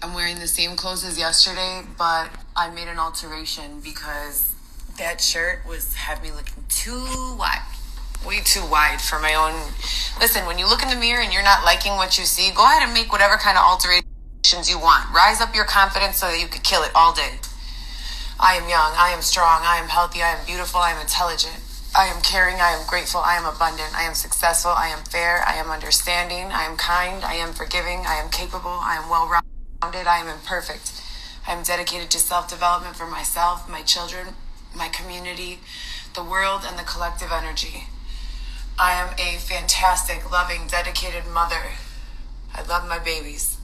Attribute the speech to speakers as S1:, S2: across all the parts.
S1: I'm wearing the same clothes as yesterday, but I made an alteration because that shirt had me looking too wide. Way too wide for my own. Listen, when you look in the mirror and you're not liking what you see, go ahead and make whatever kind of alterations you want. Rise up your confidence so that you could kill it all day. I am young, I am strong, I am healthy, I am beautiful, I am intelligent. I am caring, I am grateful, I am abundant, I am successful, I am fair, I am understanding, I am kind, I am forgiving, I am capable, I am well-rounded, I am imperfect. I am dedicated to self-development for myself, my children, my community, the world, and the collective energy. I am a fantastic, loving, dedicated mother. I love my babies.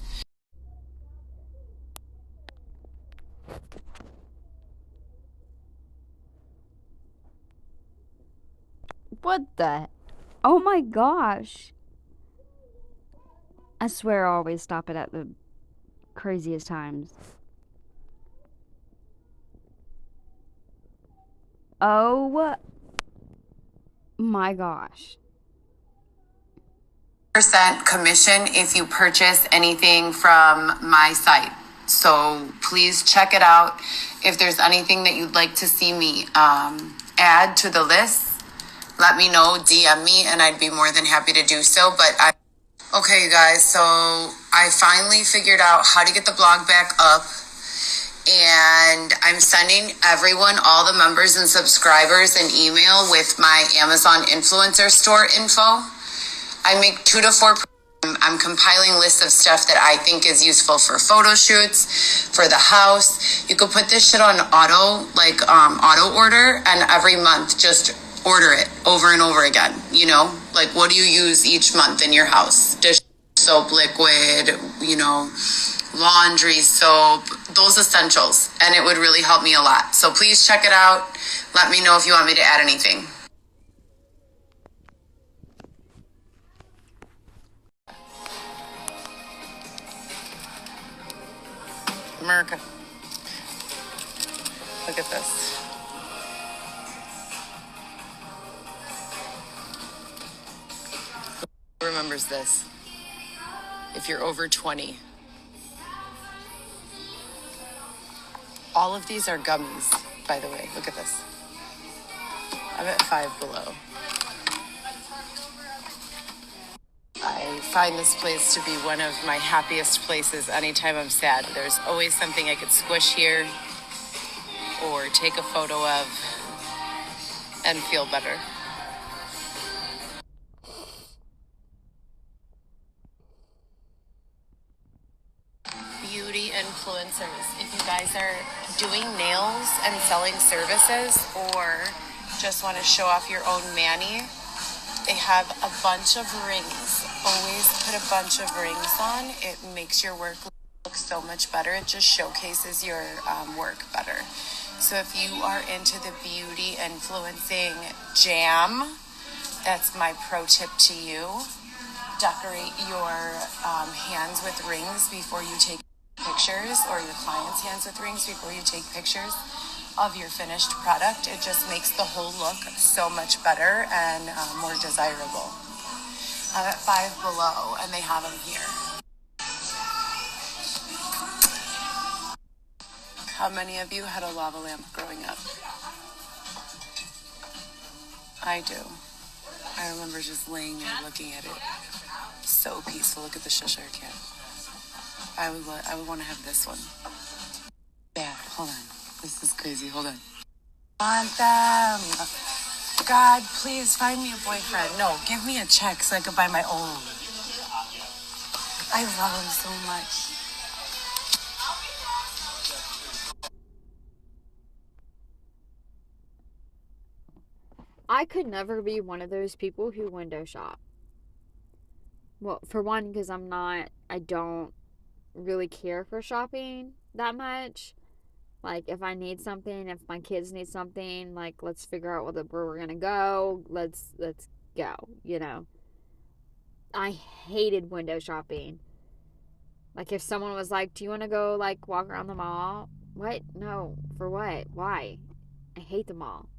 S2: What the? Oh my gosh. I swear I always stop it at the craziest times. Oh my gosh.
S1: Percent commission if you purchase anything from my site. So please check it out. If there's anything that you'd like to see me add to the list, let me know, DM me, and I'd be more than happy to do so. Okay, you guys, so I finally figured out how to get the blog back up, and I'm sending everyone, all the members and subscribers, an email with my Amazon influencer store info. I make 2 to 4. I'm compiling lists of stuff that I think is useful for photo shoots, for the house. You could put this shit on auto order, and every month just order it over and over again. Like, what do you use each month in your house? Dish soap, liquid, laundry soap, those essentials. And it would really help me a lot. So please check it out. Let me know if you want me to add anything. America. Look at this. Who remembers this? If you're over 20. All of these are gummies, by the way. Look at this. I'm at Five Below. I find this place to be one of my happiest places anytime I'm sad. There's always something I could squish here or take a photo of and feel better. Beauty influencers. If you guys are doing nails and selling services or just want to show off your own mani, they have a bunch of rings. Always put a bunch of rings on. It makes your work look so much better. It just showcases your work better. So if you are into the beauty influencing jam, that's my pro tip to you. Decorate your hands with rings before you take pictures, or your clients' hands with rings before you take pictures of your finished product. It just makes the whole look so much better and more desirable. I'm at Five Below, and they have them here. How many of you had a lava lamp growing up? I do. I remember just laying there looking at it. So peaceful. Look at the Cheshire Cat. I would want to have this one. Yeah, hold on. This is crazy. Hold on. I want them. God, please find me a boyfriend. No, give me a check so I could buy my own. I love him so much.
S2: I could never be one of those people who window shop. Well, for one, because I don't really care for shopping that much. Like, if I need something, if my kids need something, like, let's figure out where we're gonna go. Let's go. I hated window shopping. Like, if someone was like, "Do you want to go like walk around the mall?" What? No. For what? Why? I hate the mall.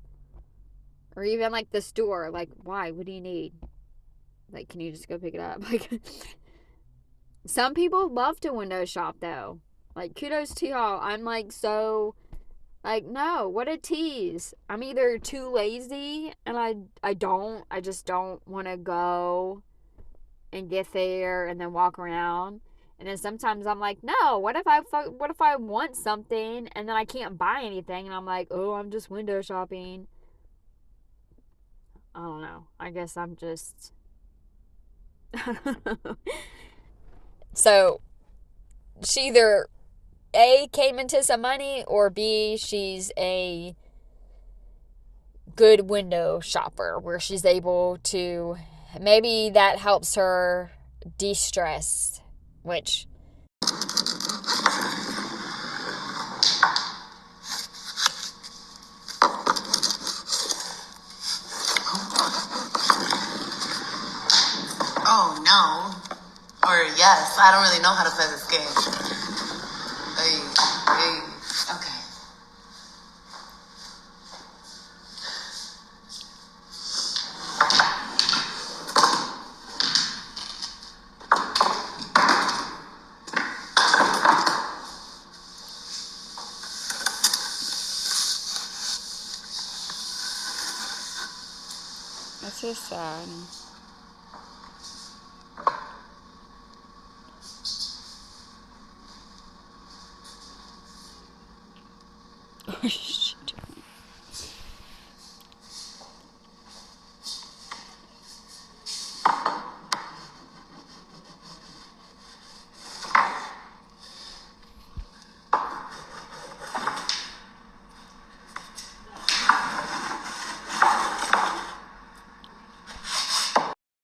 S2: Or even like the store. Like, why? What do you need? Like, can you just go pick it up? Like, some people love to window shop though. Like, kudos to y'all. I'm like, so, like, no, what a tease. I'm either too lazy and I just don't want to go and get there and then walk around. And then sometimes I'm like, no, what if I want something and then I can't buy anything and I'm like, oh, I'm just window shopping. I don't know. I guess I'm just I don't know. So she either A, came into some money, or B, she's a good window shopper where she's able to, maybe that helps her de-stress, which
S1: Oh, no. Or yes. I don't really know how to play this game. Hey, hey. Okay.
S2: that's just sad. Oh, shit.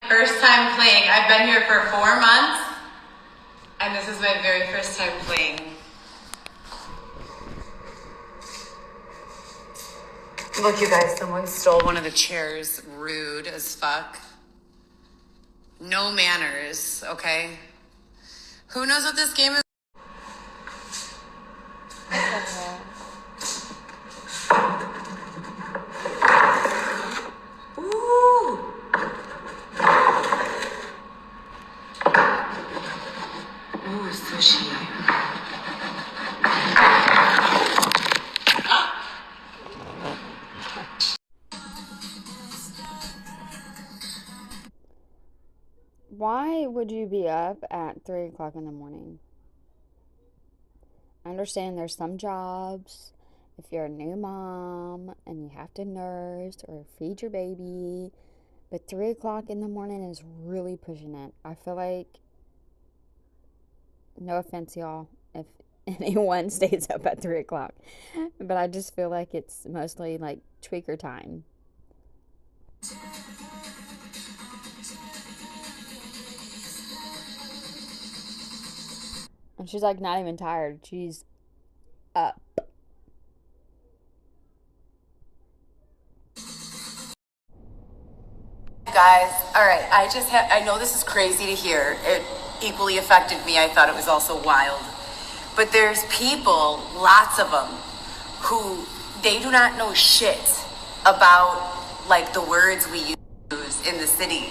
S1: First time playing. I've been here for 4 months, and this is my very first time playing. Look, you guys, someone stole one of the chairs. Rude as fuck. No manners, okay? Who knows what this game is? Ooh. Ooh, sushi.
S2: Why would you be up at 3 o'clock in the morning? I understand there's some jobs, if you're a new mom and you have to nurse or feed your baby, but 3 o'clock in the morning is really pushing it. I feel like, no offense, y'all, if anyone stays up at 3 o'clock, but I just feel like it's mostly like tweaker time. And she's like not even tired. She's up.
S1: Guys, all right, I know this is crazy to hear. It equally affected me. I thought it was also wild. But there's people, lots of them, who they do not know shit about like the words we use in the city.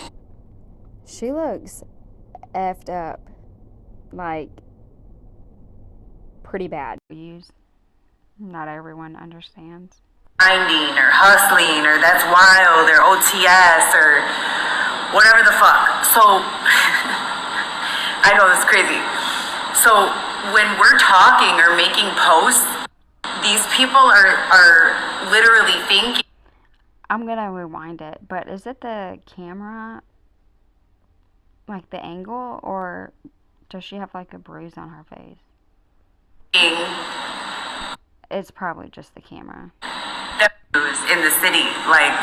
S2: She looks effed up. Like, pretty bad. Not everyone understands.
S1: Grinding or hustling or that's wild or OTS or whatever the fuck. So, I know this is crazy. So, when we're talking or making posts, these people are literally thinking.
S2: I'm gonna rewind it, but is it the camera, like the angle, or does she have like a bruise on her face? It's probably just the camera.
S1: In the city, like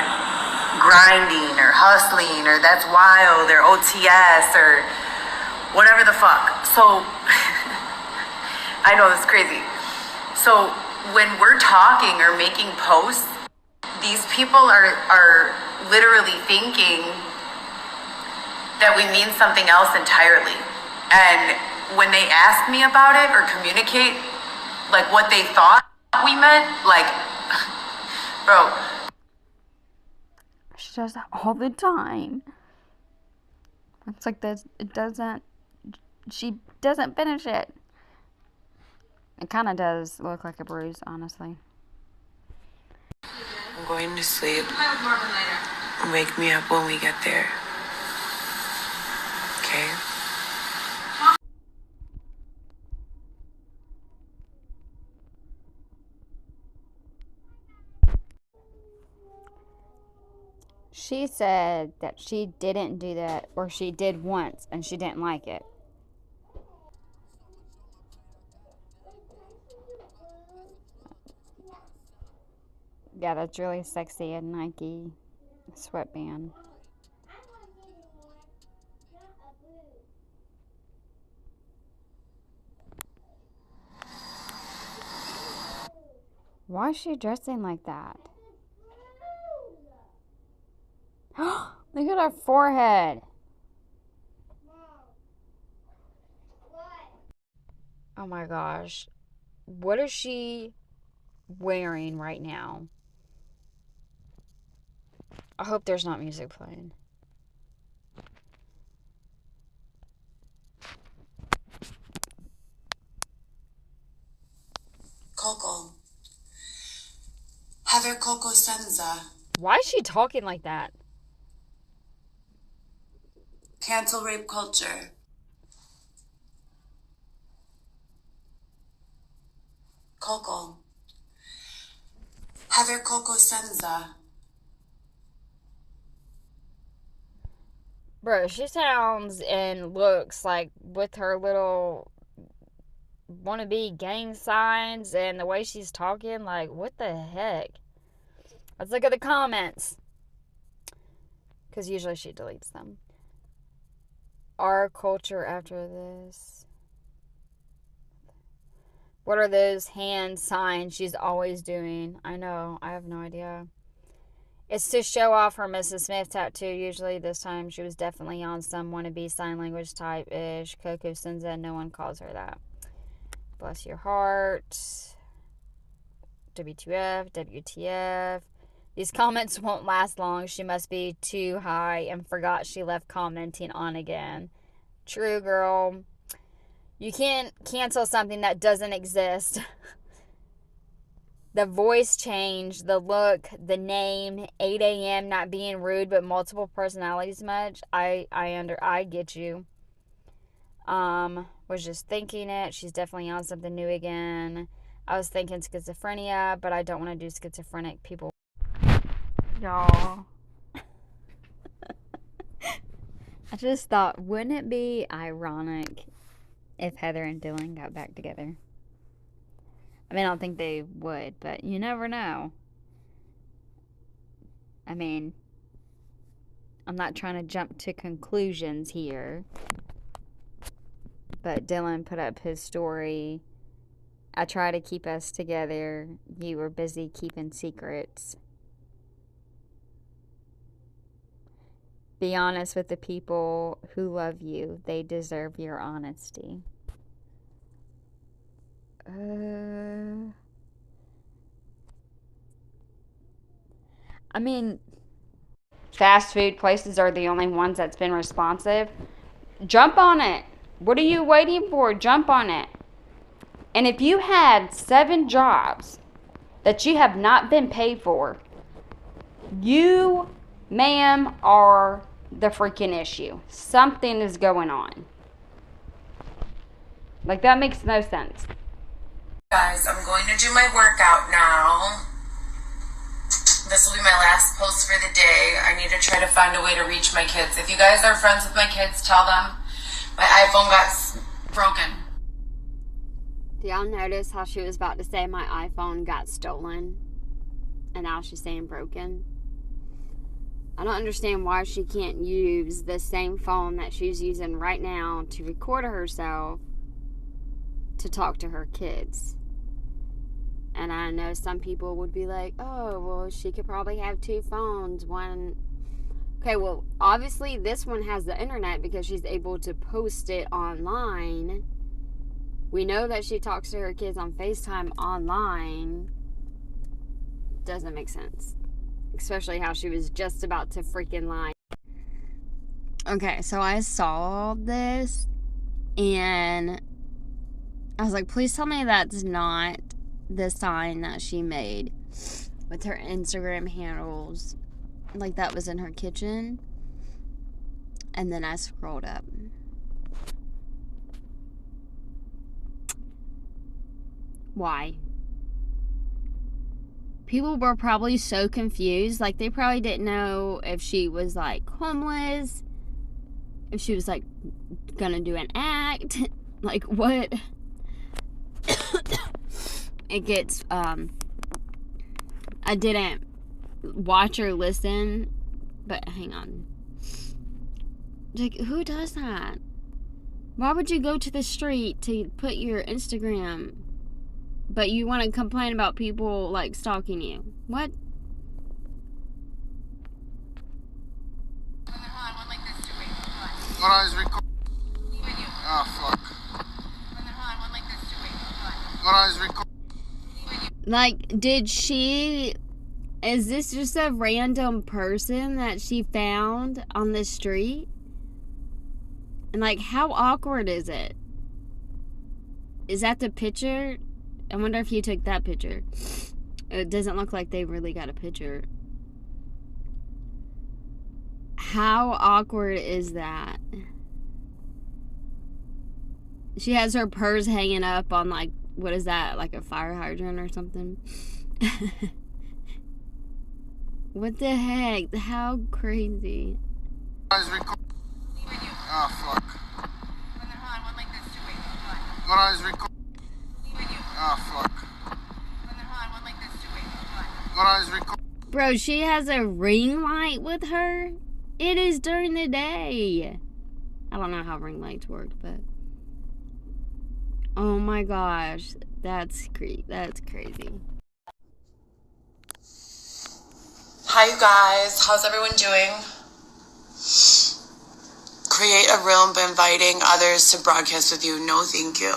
S1: grinding or hustling or that's wild or OTS or whatever the fuck. So, I know this is crazy. So, when we're talking or making posts, these people are literally thinking that we mean something else entirely. And when they ask me about it or communicate, like what they thought we meant, like, bro.
S2: She does that all the time. It's like this. She doesn't finish it. It kind of does look like a bruise, honestly.
S1: I'm going to sleep. Wake me up when we get there. Okay?
S2: She said that she didn't do that, or she did once and she didn't like it. Yeah, that's really sexy, a Nike sweatband. Why is she dressing like that? Look at her forehead. Oh my gosh. What is she wearing right now? I hope there's not music playing.
S1: Coco. Heather Coco Senza.
S2: Why is she talking like that?
S1: Cancel rape culture. Coco. Heather Coco Senza.
S2: Bro, she sounds and looks like, with her little wannabe gang signs and the way she's talking, like, what the heck? Let's look at the comments. Because usually she deletes them. Our culture after this. What are those hand signs she's always doing? I know. I have no idea. It's to show off her Mrs. Smith tattoo. Usually this time she was definitely on some wannabe sign language type-ish. Coco Senza, no one calls her that. Bless your heart. WTF, WTF. These comments won't last long. She must be too high and forgot she left commenting on again. True, girl. You can't cancel something that doesn't exist. The voice change, the look, the name, 8 a.m. not being rude but multiple personalities much. I get you. Was just thinking it. She's definitely on something new again. I was thinking schizophrenia, but I don't want to do schizophrenic people. Y'all. I just thought, wouldn't it be ironic if Heather and Dylan got back together? I mean, I don't think they would, but you never know. I mean, I'm not trying to jump to conclusions here, but Dylan put up his story. I try to keep us together. You were busy keeping secrets. Be honest with the people who love you. They deserve your honesty. I mean, fast food places are the only ones that's been responsive. Jump on it. What are you waiting for? Jump on it. And if you had 7 jobs that you have not been paid for, you, ma'am, are the freaking issue. Something is going on. Like, that makes no sense.
S1: Guys, I'm going to do my workout now. This will be my last post for the day. I need to try to find a way to reach my kids. If you guys are friends with my kids, tell them my iPhone got broken.
S2: Do y'all notice how she was about to say my iPhone got stolen? And now she's saying broken? I don't understand why she can't use the same phone that she's using right now to record herself to talk to her kids. And I know some people would be like, oh, well, she could probably have 2 phones. One. Okay, well, obviously this one has the internet because she's able to post it online. We know that she talks to her kids on FaceTime online. Doesn't make sense. Especially how she was just about to freaking lie. Okay, so I saw this and I was like, please tell me that's not the sign that she made with her Instagram handles. Like, that was in her kitchen. And then I scrolled up. Why? People were probably so confused. Like, they probably didn't know if she was, like, homeless. If she was, like, gonna do an act. Like, what? It gets, I didn't watch or listen. But, hang on. Like, who does that? Why would you go to the street to put your Instagram, but you want to complain about people, like, stalking you? What? Like, did she... Is this just a random person that she found on the street? And, like, how awkward is it? Is that the picture? I wonder if you took that picture. It doesn't look like they really got a picture. How awkward is that? She has her purse hanging up on, like, what is that? Like a fire hydrant or something? What the heck? How crazy.
S3: Oh, fuck. Oh, fuck.
S2: Bro, she has a ring light with her? It is during the day. I don't know how ring lights work, but... Oh my gosh. That's crazy.
S1: Hi, you guys. How's everyone doing? Create a room by inviting others to broadcast with you. No, thank you.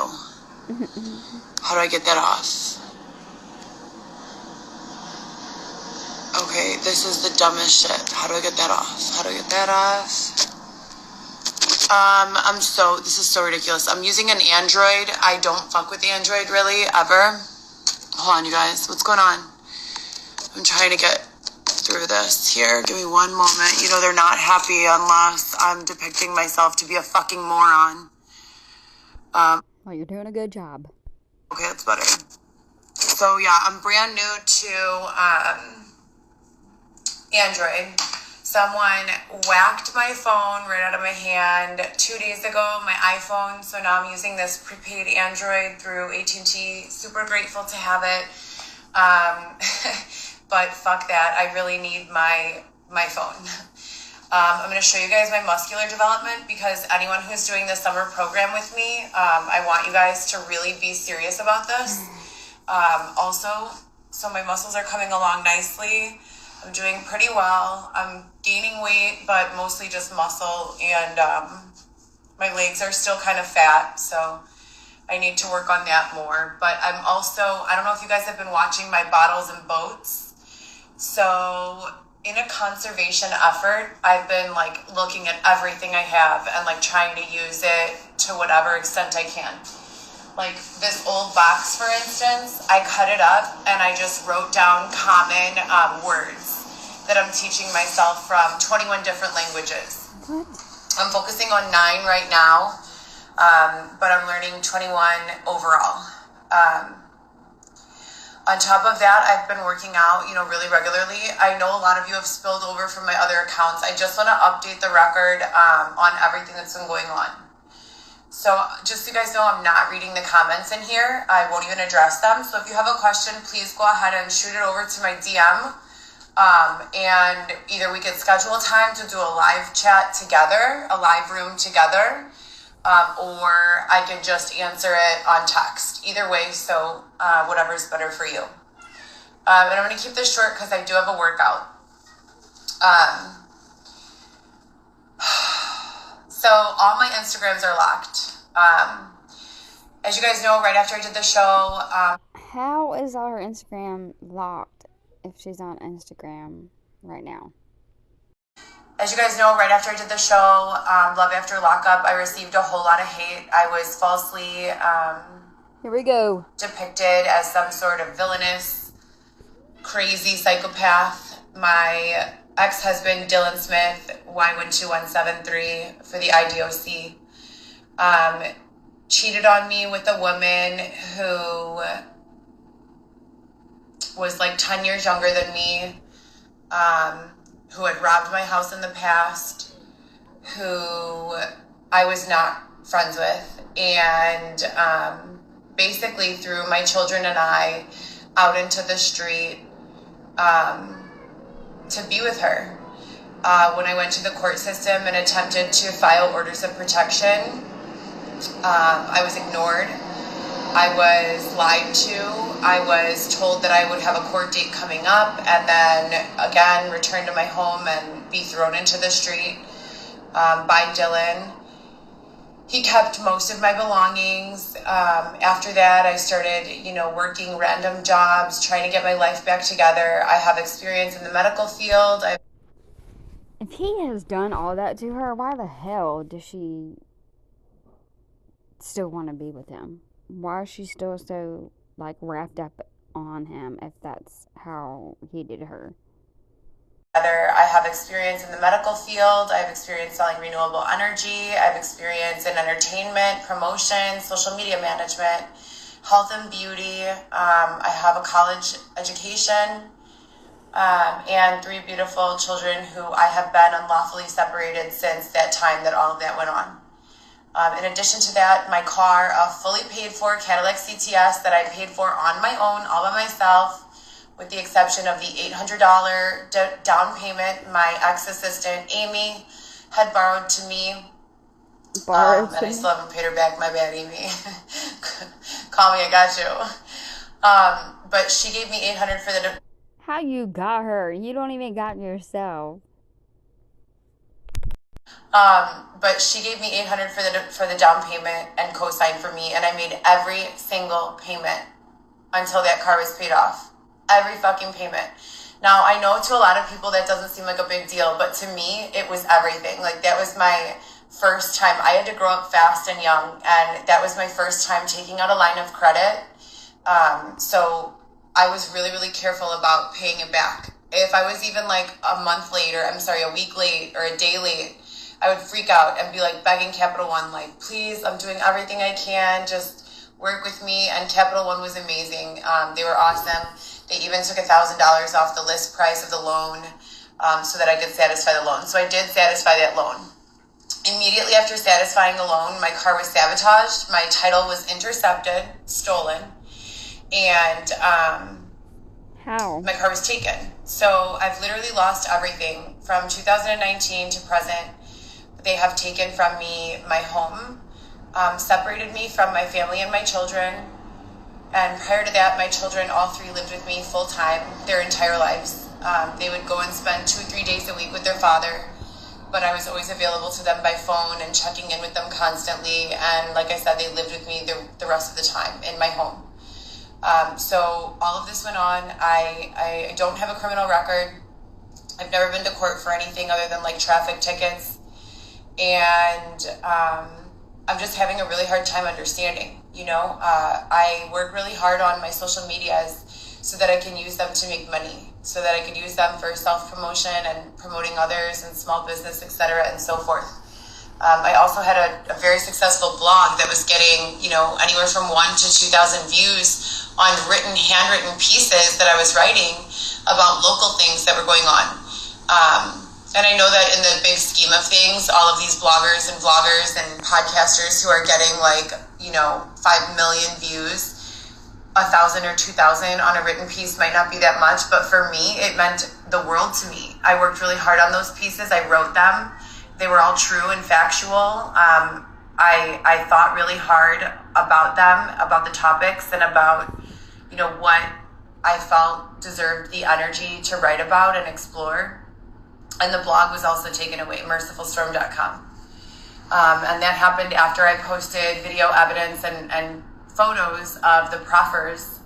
S1: How do I get that off? Okay, this is the dumbest shit. How do I get that off? This is so ridiculous. I'm using an Android. I don't fuck with Android really, ever. Hold on, you guys. What's going on? I'm trying to get through this here. Give me one moment. You know, they're not happy unless I'm depicting myself to be a fucking moron.
S2: Well, you're doing a good job.
S1: Okay, that's better. So, yeah, I'm brand new to Android. Someone whacked my phone right out of my hand 2 days ago, my iPhone. So now I'm using this prepaid Android through AT&T. Super grateful to have it. But fuck that. I really need my phone. I'm going to show you guys my muscular development because anyone who's doing the summer program with me, I want you guys to really be serious about this. Also, so my muscles are coming along nicely. I'm doing pretty well. I'm gaining weight, but mostly just muscle, and my legs are still kind of fat, so I need to work on that more. But I'm also, I don't know if you guys have been watching my bottles and boats. So in a conservation effort, I've been like looking at everything I have and like trying to use it to whatever extent I can. Like this old box, for instance, I cut it up and I just wrote down common words that I'm teaching myself from 21 different languages.
S2: What?
S1: I'm focusing on 9 right now, but I'm learning 21 overall. On top of that, I've been working out, really regularly. I know a lot of you have spilled over from my other accounts. I just want to update the record on everything that's been going on. So just so you guys know, I'm not reading the comments in here. I won't even address them. So if you have a question, please go ahead and shoot it over to my DM. And either we could schedule a time to do a live chat together, a live room together, or I could just answer it on text. Either way, so whatever's better for you. And I'm going to keep this short because I do have a workout. So all my Instagrams are locked. As you guys know, right after I did the show...
S2: How is our Instagram locked if she's on Instagram right now?
S1: As you guys know, right after I did the show, Love After Lockup, I received a whole lot of hate. I was falsely
S2: Here we go.
S1: Depicted as some sort of villainous, crazy psychopath. My ex-husband, Dylan Smith, Y12173 for the IDOC, cheated on me with a woman who was like 10 years younger than me, who had robbed my house in the past, who I was not friends with, and basically threw my children and I out into the street to be with her. When I went to the court system and attempted to file orders of protection, I was ignored. I was lied to. I was told that I would have a court date coming up and then again return to my home and be thrown into the street by Dylan. He kept most of my belongings. After that, I started, working random jobs, trying to get my life back together. I have experience in the medical field.
S2: If he has done all that to her, why the hell does she still want to be with him? Why is she still so, wrapped up on him if that's how he did her?
S1: I have experience in the medical field. I have experience selling renewable energy. I have experience in entertainment, promotion, social media management, health and beauty. I have a college education and 3 beautiful children who I have been unlawfully separated since that time that all of that went on. In addition to that, my car, a fully paid for Cadillac CTS that I paid for on my own, all by myself, with the exception of the $800 down payment my ex-assistant Amy had borrowed to me. And I still haven't paid her back. My bad, Amy. Call me, I got you. But she gave me $800 for the...
S2: How you got her? You don't even got yourself.
S1: But she gave me $800 for the down payment and co-signed for me, and I made every single payment until that car was paid off. Every fucking payment. Now, I know to a lot of people that doesn't seem like a big deal, but to me, it was everything. That was my first time. I had to grow up fast and young, and that was my first time taking out a line of credit. So I was really, really careful about paying it back. If I was even a week late or a day late, I would freak out and be begging Capital One, please, I'm doing everything I can, just work with me. And Capital One was amazing. They were awesome. They even took $1,000 off the list price of the loan so that I could satisfy the loan. So I did satisfy that loan. Immediately after satisfying the loan, my car was sabotaged. My title was intercepted, stolen, and
S2: how?
S1: My car was taken. So I've literally lost everything from 2019 to present. They have taken from me my home, separated me from my family and my children. And prior to that, my children, all 3 lived with me full time their entire lives. They would go and spend 2 or 3 days a week with their father, but I was always available to them by phone and checking in with them constantly. And like I said, they lived with me the rest of the time in my home. So all of this went on. I don't have a criminal record. I've never been to court for anything other than traffic tickets. And I'm just having a really hard time understanding. I work really hard on my social medias so that I can use them to make money, so that I can use them for self-promotion and promoting others and small business, etc., and so forth. I also had a very successful blog that was getting, anywhere from 1,000 to 2,000 views on handwritten pieces that I was writing about local things that were going on. And I know that in the big scheme of things, all of these bloggers and vloggers and podcasters who are getting 5 million views, 1,000 or 2,000 on a written piece might not be that much, but for me, it meant the world to me. I worked really hard on those pieces. I wrote them. They were all true and factual. I thought really hard about them, about the topics, and about, what I felt deserved the energy to write about and explore. And the blog was also taken away, mercifulstorm.com. And that happened after I posted video evidence and photos of the proffers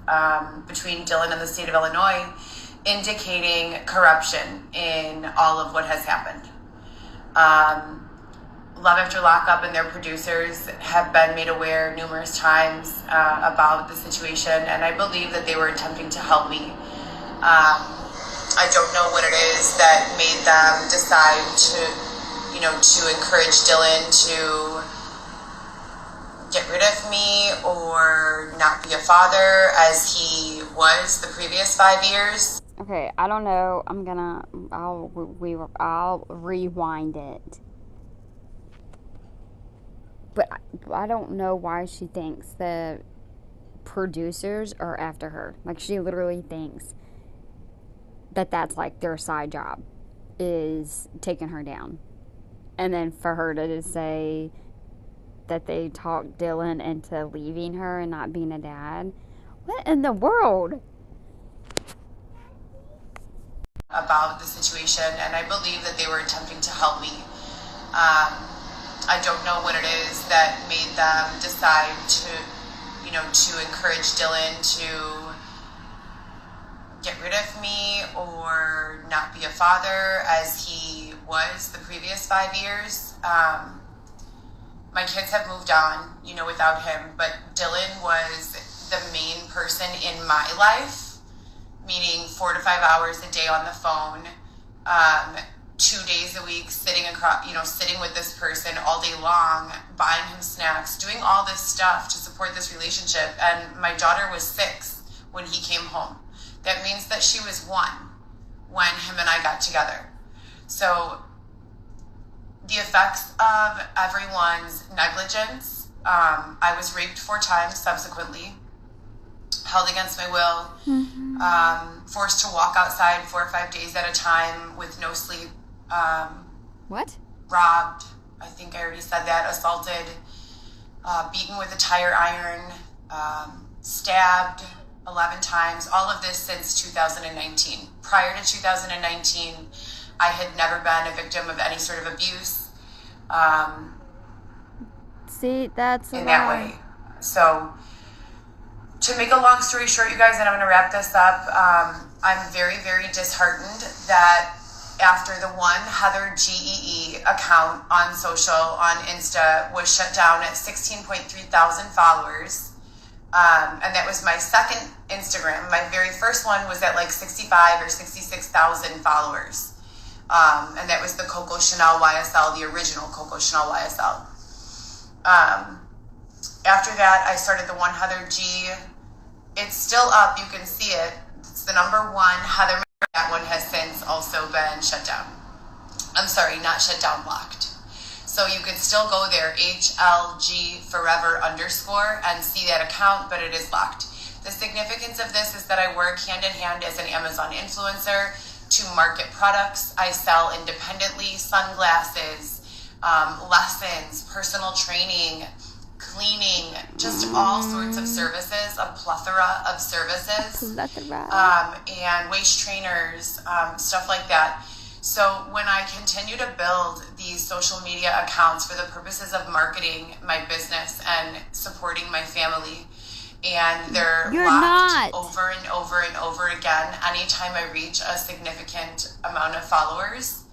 S1: between Dylan and the state of Illinois, indicating corruption in all of what has happened. Love After Lockup and their producers have been made aware numerous times about the situation, and I believe that they were attempting to help me. I don't know what it is that made them decide to encourage Dylan to get rid of me or not be a father as he was the previous 5 years.
S2: Okay, I don't know. I'll rewind it. But I don't know why she thinks the producers are after her. Like, she literally thinks that that's like their side job, is taking her down. And then for her to just say that they talked Dylan into leaving her and not being a dad. What in the world?
S1: About the situation, and I believe that they were attempting to help me. I don't know what it is that made them decide to encourage Dylan to get rid of me or not be a father as he was the previous 5 years. My kids have moved on, without him, but Dylan was the main person in my life, meaning 4 to 5 hours a day on the phone, 2 days a week sitting with this person all day long, buying him snacks, doing all this stuff to support this relationship. And my daughter was 6 when he came home. That means that she was 1 when him and I got together. So the effects of everyone's negligence, I was raped 4 times subsequently, held against my will, forced to walk outside 4 or 5 days at a time with no sleep.
S2: What?
S1: Robbed, I think I already said that, assaulted, beaten with a tire iron, stabbed 11 times, all of this since 2019. Prior to 2019, I had never been a victim of any sort of abuse.
S2: See, that's
S1: in that way. So, to make a long story short, you guys, and I'm going to wrap this up, I'm very, very disheartened that after the one Heather GEE account on social, on Insta, was shut down at 16.3 thousand followers, and that was my second Instagram. My very first one was at like 65 or 66,000 followers. And that was the Coco Chanel YSL, the original Coco Chanel YSL. After that, I started the One Heather G. It's still up. You can see it. It's the number 1 Heather. That one has since also been shut down. I'm sorry, not shut down, blocked. So you can still go there, HLG Forever _ and see that account, but it is locked. The significance of this is that I work hand in hand as an Amazon influencer to market products. I sell independently sunglasses, lessons, personal training, cleaning, just all sorts of services, a plethora of services, and waist trainers, stuff like that. So when I continue to build these social media accounts for the purposes of marketing my business and supporting my family, and they're locked over and over and over again anytime I reach a significant amount of followers,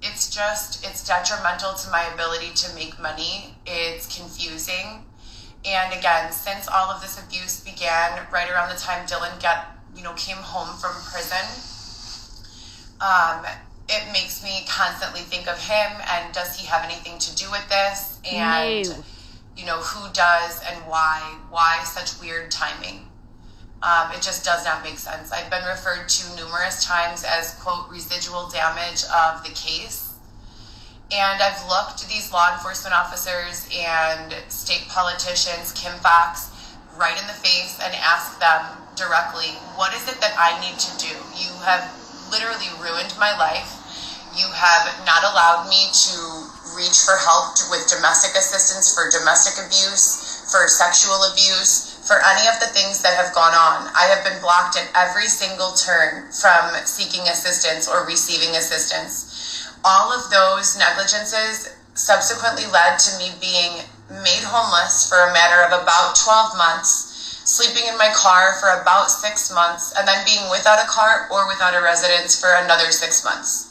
S1: it's detrimental to my ability to make money. It's confusing. And again, since all of this abuse began right around the time Dylan came home from prison, it makes me constantly think of him, and does he have anything to do with this? And who does and why such weird timing? It just does not make sense. I've been referred to numerous times as, quote, residual damage of the case. And I've looked these law enforcement officers and state politicians, Kim Foxx, right in the face and asked them directly, what is it that I need to do? You have literally ruined my life. You have not allowed me to reach for help with domestic assistance, for domestic abuse, for sexual abuse, for any of the things that have gone on. I have been blocked at every single turn from seeking assistance or receiving assistance. All of those negligences subsequently led to me being made homeless for a matter of about 12 months, sleeping in my car for about 6 months, and then being without a car or without a residence for another 6 months.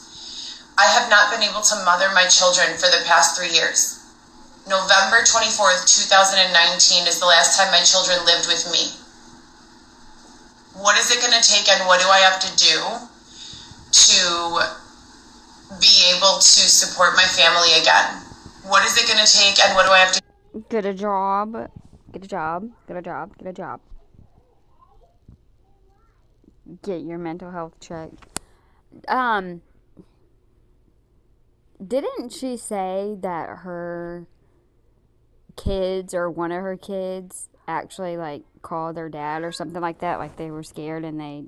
S1: I have not been able to mother my children for the past 3 years. November 24th, 2019 is the last time my children lived with me. What is it going to take and what do I have to do to be able to support my family again? What is it going to take and what do I have to do?
S2: Get a job. Get a job. Get a job. Get a job. Get your mental health checked. Didn't she say that her kids or one of her kids actually like called their dad or something like that? Like they were scared and they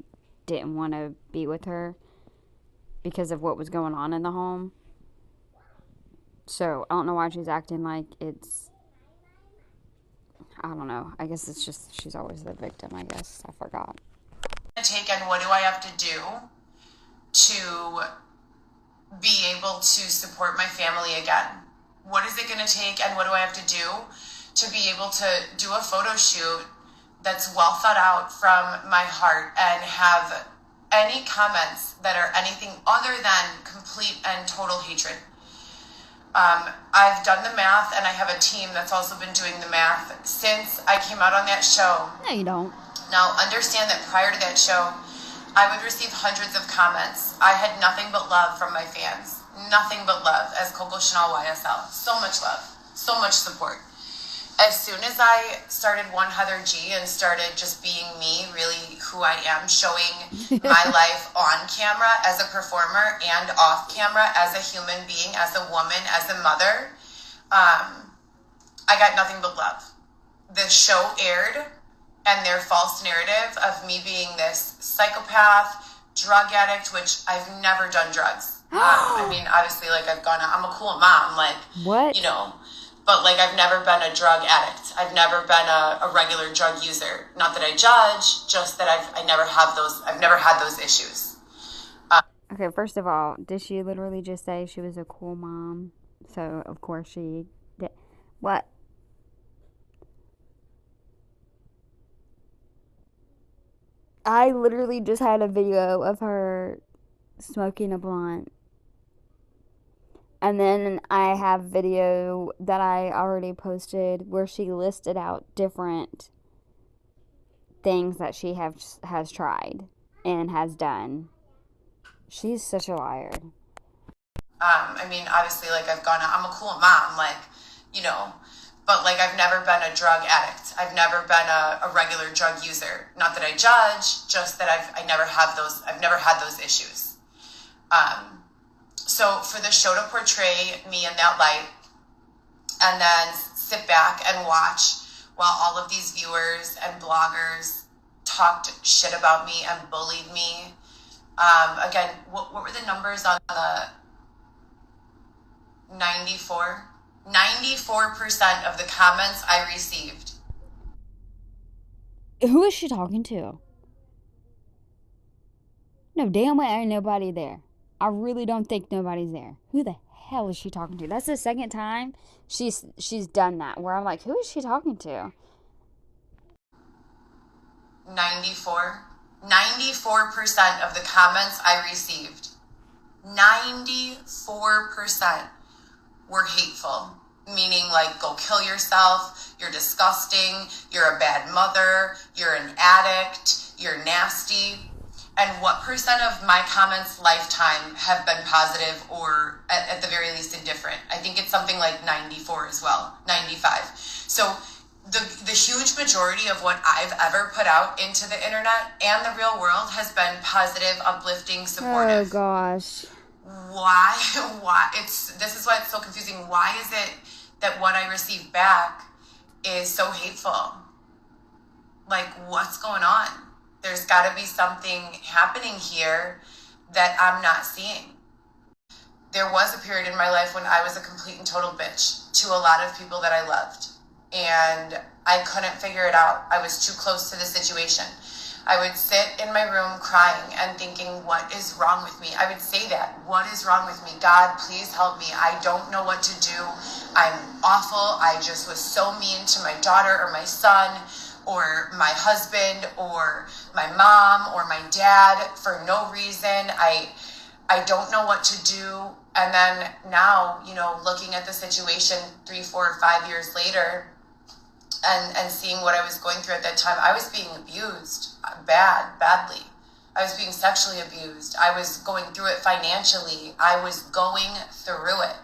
S2: didn't want to be with her because of what was going on in the home. So I don't know why she's acting like it's, I don't know. I guess it's just she's always the victim, I guess. I forgot.
S1: Take and what do I have to do to be able to support my family again? What is it going to take and what do I have to do to be able to do a photo shoot that's well thought out from my heart and have any comments that are anything other than complete and total hatred? I've done the math and I have a team that's also been doing the math since I came out on that show.
S2: No, you don't.
S1: Now, understand that prior to that show, I would receive hundreds of comments. I had nothing but love from my fans. Nothing but love as Coco Chanel YSL. So much love. So much support. As soon as I started One Heather G and started just being me, really who I am, showing my life on camera as a performer and off camera as a human being, as a woman, as a mother, I got nothing but love. The show aired, and their false narrative of me being this psychopath, drug addict, which I've never done drugs. I mean, obviously, like, I'm a cool mom, like,
S2: What?
S1: you know, but, like, I've never been a drug addict. I've never been a regular drug user. Not that I judge, just that I've never had those issues.
S2: Okay, first of all, did she literally just say she was a cool mom? So, of course, she did. What? I literally just had a video of her smoking a blunt. And then I have video that I already posted where she listed out different things that she has tried and has done. She's such a liar.
S1: I mean, obviously, like, I'm a cool mom, like, you know, but, like, I've never been a drug addict. I've never been a regular drug user. Not that I judge, just that I've never had those issues. So for the show to portray me in that light and then sit back and watch while all of these viewers and bloggers talked shit about me and bullied me. Again, what were the numbers on the 94? 94% of the comments I received.
S2: Who is she talking to? No, damn well ain't nobody there. I really don't think nobody's there. Who the hell is she talking to? That's the second time she's done that, where I'm like, who is she talking to?
S1: 94% of the comments I received, 94% were hateful, meaning like, go kill yourself, you're disgusting, you're a bad mother, you're an addict, you're nasty. And what percent of my comments lifetime have been positive or at the very least indifferent? I think it's something like 94 as well, 95. So the huge majority of what I've ever put out into the internet and the real world has been positive, uplifting, supportive.
S2: Oh gosh.
S1: Why? This is why it's so confusing. Why is it that what I receive back is so hateful? Like, what's going on? There's got to be something happening here that I'm not seeing. There was a period in my life when I was a complete and total bitch to a lot of people that I loved. And I couldn't figure it out. I was too close to the situation. I would sit in my room crying and thinking, what is wrong with me? I would say that. What is wrong with me? God, please help me. I don't know what to do. I'm awful. I just was so mean to my daughter or my son or my husband or my mom or my dad for no reason. I I don't know what to do. And then now, you know, looking at the situation 3, 4, 5 years later, and seeing what I was going through at that time, I was being abused badly. I was being sexually abused. I was going through it financially. I was going through it.